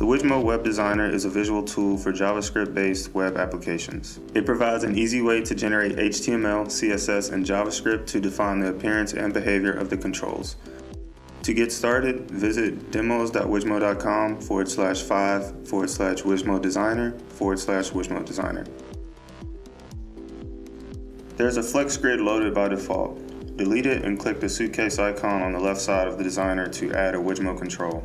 The Wijmo Web Designer is a visual tool for JavaScript-based web applications. It provides an easy way to generate HTML, CSS, and JavaScript to define the appearance and behavior of the controls. To get started, visit demos.wijmo.com/5/Wijmo Designer/Wijmo Designer. There's a flex grid loaded by default. Delete it and click the suitcase icon on the left side of the designer to add a Wijmo control.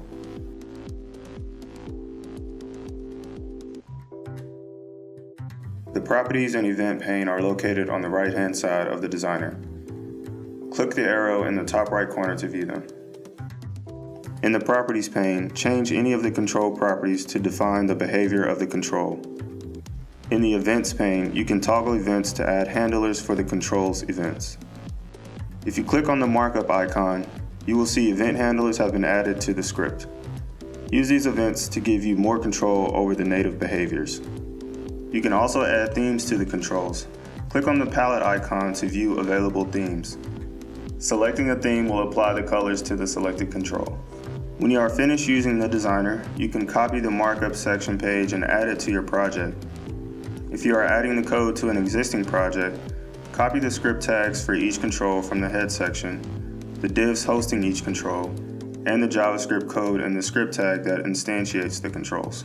The properties and event pane are located on the right-hand side of the designer. Click the arrow in the top right corner to view them. In the Properties pane, change any of the control properties to define the behavior of the control. In the Events pane, you can toggle events to add handlers for the control's events. If you click on the markup icon, you will see event handlers have been added to the script. Use these events to give you more control over the native behaviors. You can also add themes to the controls. Click on the palette icon to view available themes. Selecting a theme will apply the colors to the selected control. When you are finished using the designer, you can copy the markup section page and add it to your project. If you are adding the code to an existing project, copy the script tags for each control from the head section, the divs hosting each control, and the JavaScript code and the script tag that instantiates the controls.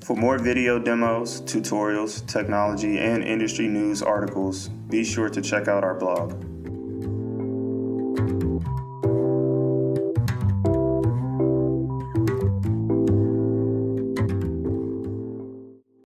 For more video demos, tutorials, technology, and industry news articles, be sure to check out our blog.